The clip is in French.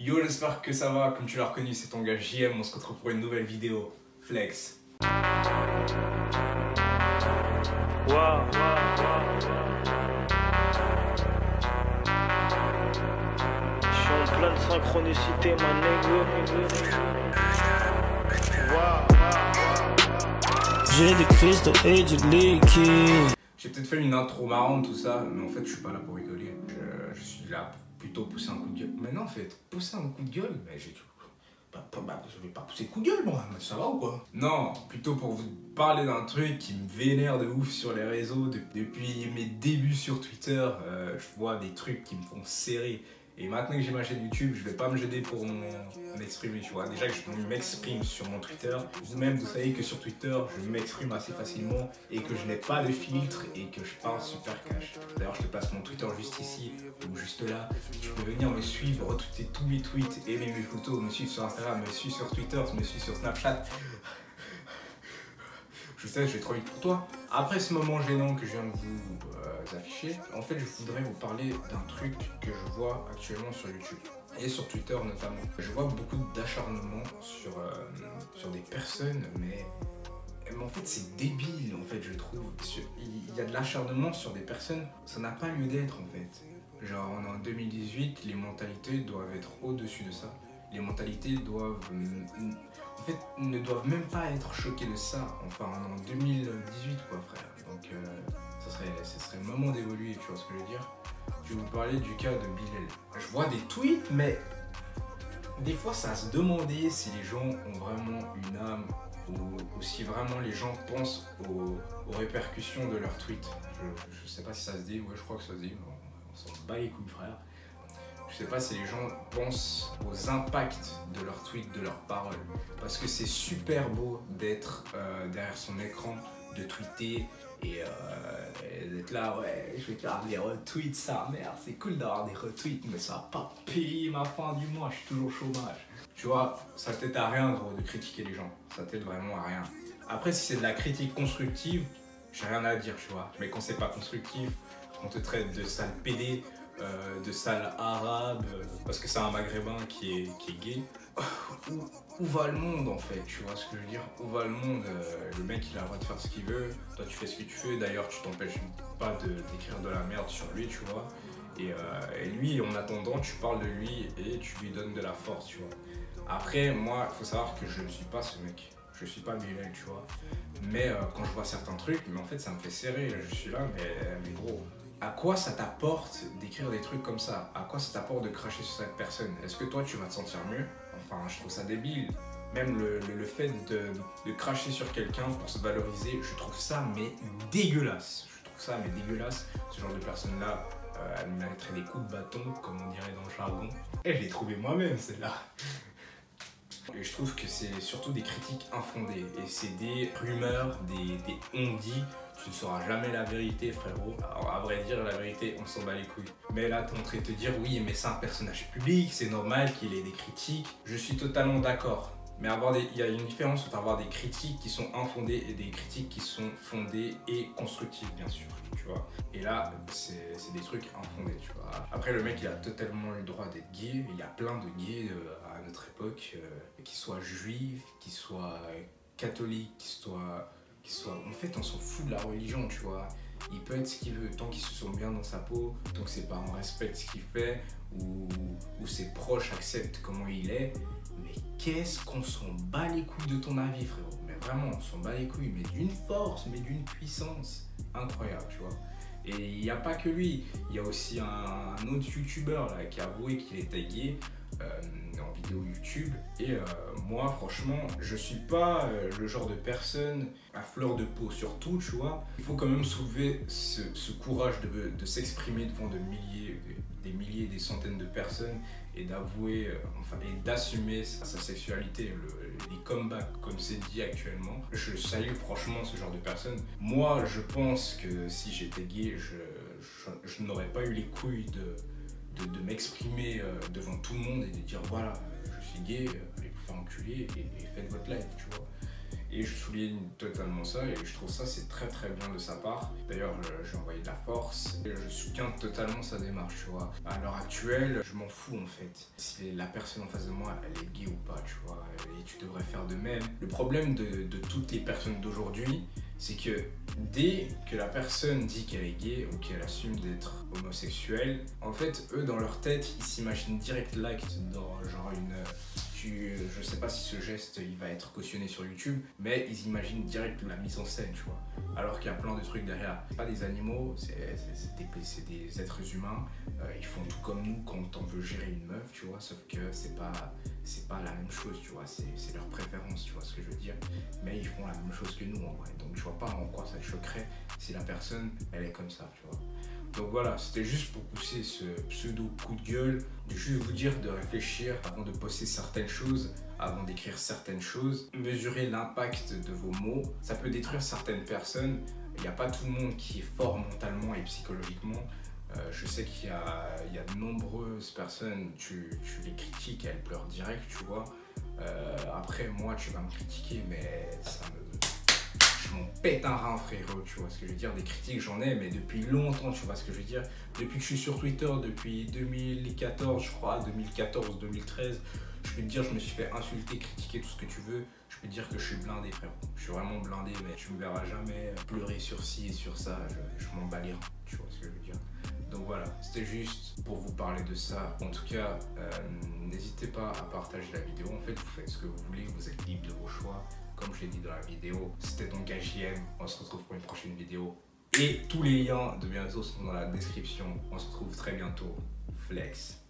Yo, j'espère que ça va, comme tu l'as reconnu, c'est ton gars JM, on se retrouve pour une nouvelle vidéo. Flex. Wow. Je suis en pleine synchronicité, ma nègre. J'ai des cristaux et du liquide. J'ai peut-être fait une intro marrante, tout ça, mais en fait, je suis pas là pour rigoler. Je suis là pour plutôt pousser un coup de gueule. Mais non, en fait, pousser un coup de gueule, mais j'ai... je vais pas pousser coup de gueule, moi, mais ça va ou quoi? Non, plutôt pour vous parler d'un truc qui me vénère de ouf sur les réseaux. Depuis mes débuts sur Twitter, je vois des trucs qui me font serrer. Et maintenant que j'ai ma chaîne YouTube, je vais pas me gêner pour m'exprimer, tu vois. Déjà que je m'exprime sur mon Twitter. Vous-même, vous savez que sur Twitter, je m'exprime assez facilement et que je n'ai pas de filtre et que je parle super cash. D'ailleurs, je te place mon Twitter juste ici ou juste là. Tu peux venir me suivre, retweeter tous mes tweets, aimer mes photos, me suivre sur Instagram, me suivre sur Twitter, me suivre sur Snapchat. Je sais, je vais trop vite pour toi. Après ce moment gênant que je viens de vous afficher, en fait, je voudrais vous parler d'un truc que je vois actuellement sur YouTube et sur Twitter notamment. Je vois beaucoup d'acharnement sur des personnes, mais en fait, c'est débile, en fait, je trouve. Il y a de l'acharnement sur des personnes, ça n'a pas lieu d'être, en fait. Genre, on est en 2018, les mentalités doivent être au-dessus de ça. Les mentalités doivent... En fait, ne doivent même pas être choquées de ça. Enfin, on est en 2018, quoi, frère. Donc, ce serait le moment d'évoluer, tu vois ce que je veux dire. Je vais vous parler du cas de Bilal. Je vois des tweets, mais des fois, ça se demandait si les gens ont vraiment une âme ou si vraiment les gens pensent aux répercussions de leurs tweets. Je sais pas si ça se dit, ouais, je crois que ça se dit. On s'en bat les couilles, frère. Je sais pas si les gens pensent aux impacts de leurs tweets, de leurs paroles. Parce que c'est super beau d'être derrière son écran, de tweeter et d'être là, ouais, je vais faire des retweets, ça, merde, c'est cool d'avoir des retweets, mais ça va pas payer ma fin du mois, je suis toujours au chômage. Tu vois, ça t'aide à rien, gros, de critiquer les gens. Ça t'aide vraiment à rien. Après, si c'est de la critique constructive, j'ai rien à dire, tu vois. Mais quand c'est pas constructif, on te traite de sale pédé, de sale arabe, parce que c'est un maghrébin qui est gay. Où va le monde en fait, tu vois ce que je veux dire? Où va le monde? Le mec il a le droit de faire ce qu'il veut, toi tu fais ce que tu fais, d'ailleurs tu t'empêches pas d'écrire de la merde sur lui, tu vois. Et lui, en attendant, tu parles de lui et tu lui donnes de la force, tu vois. Après, moi, il faut savoir que je ne suis pas ce mec. Je suis pas Bilal, tu vois. Mais quand je vois certains trucs, mais en fait ça me fait serrer, je suis là, mais gros. À quoi ça t'apporte d'écrire des trucs comme ça? À quoi ça t'apporte de cracher sur cette personne? Est-ce que toi tu vas te sentir mieux? Enfin, je trouve ça débile. Même le fait de cracher sur quelqu'un pour se valoriser, je trouve ça mais dégueulasse. Je trouve ça mais dégueulasse. Ce genre de personne-là, elle mériterait des coups de bâton, comme on dirait dans le jargon. Et je l'ai trouvé moi-même celle-là. Et je trouve que c'est surtout des critiques infondées. Et c'est des rumeurs, des on-dit. Tu ne sauras jamais la vérité, frérot. Alors, à vrai dire, la vérité, on s'en bat les couilles. Mais là, t'es en train de te dire, oui, mais c'est un personnage public, c'est normal qu'il ait des critiques. Je suis totalement d'accord. Mais il y a une différence entre avoir des critiques qui sont infondées et des critiques qui sont fondées et constructives, bien sûr, tu vois. Et là, c'est des trucs infondés, tu vois. Après, le mec, il a totalement le droit d'être gay. Il y a plein de gays à notre époque, qui soient juifs, qui soient catholiques, qui soient... En fait, on s'en fout de la religion, tu vois. Il peut être ce qu'il veut, tant qu'il se sent bien dans sa peau, tant que ses parents respectent ce qu'il fait, ou ses proches acceptent comment il est. Mais qu'est-ce qu'on s'en bat les couilles de ton avis, frérot? Mais vraiment, on s'en bat les couilles, mais d'une force, mais d'une puissance incroyable, tu vois. Et il n'y a pas que lui, il y a aussi un autre youtubeur là, qui a avoué qu'il était gay en vidéo YouTube. Et moi, franchement, je suis pas le genre de personne à fleur de peau, surtout, tu vois. Il faut quand même soulever ce courage de s'exprimer devant des milliers, des centaines de personnes et d'avouer, et d'assumer sa sexualité, les comebacks, comme c'est dit actuellement. Je salue franchement ce genre de personnes. Moi, je pense que si j'étais gay, je n'aurais pas eu les couilles de m'exprimer devant tout le monde et de dire voilà, je suis gay, allez vous faire enculer et faites votre life, tu vois. Et je souligne totalement ça et je trouve ça c'est très très bien de sa part. D'ailleurs j'ai envoyé de la force et je soutiens totalement sa démarche, tu vois. À l'heure actuelle, je m'en fous en fait. Si la personne en face de moi elle est gay ou pas, tu vois, et tu devrais faire de même. Le problème de toutes les personnes d'aujourd'hui, c'est que dès que la personne dit qu'elle est gay ou qu'elle assume d'être homosexuelle, en fait eux dans leur tête ils s'imaginent direct l'acte dans genre je sais pas si ce geste il va être cautionné sur YouTube, mais ils imaginent direct la mise en scène, tu vois. Alors qu'il y a plein de trucs derrière. C'est pas des animaux, c'est des êtres humains. Ils font tout comme nous quand on veut gérer une meuf, tu vois. Sauf que c'est pas la même chose, tu vois. C'est leur préférence, tu vois ce que je veux dire. Mais ils font la même chose que nous en vrai. Donc je vois pas en quoi ça te choquerait si la personne elle est comme ça, tu vois. Donc voilà, c'était juste pour pousser ce pseudo coup de gueule, de juste vous dire de réfléchir avant de poster certaines choses, avant d'écrire certaines choses, mesurer l'impact de vos mots. Ça peut détruire certaines personnes. Il n'y a pas tout le monde qui est fort mentalement et psychologiquement. Je sais qu'il y a de nombreuses personnes, tu les critiques, elles pleurent direct, tu vois. Après, moi, tu vas me critiquer, mais je m'en pète un rein, frérot, tu vois ce que je veux dire. Des critiques j'en ai, mais depuis longtemps, tu vois ce que je veux dire. Depuis que je suis sur Twitter, depuis 2014 je crois, 2014-2013, je peux te dire je me suis fait insulter, critiquer, tout ce que tu veux. Je peux te dire que je suis blindé, frérot. Je suis vraiment blindé, mais tu me verras jamais pleurer sur ci et sur ça. Je m'en bats les reins, tu vois ce que je veux dire. Donc voilà, c'était juste pour vous parler de ça. En tout cas, n'hésitez pas à partager la vidéo. En fait, vous faites ce que vous voulez, vous êtes libre de vos choix. Comme je l'ai dit dans la vidéo, c'était donc JM. On se retrouve pour une prochaine vidéo. Et tous les liens de mes réseaux sont dans la description. On se retrouve très bientôt. Flex.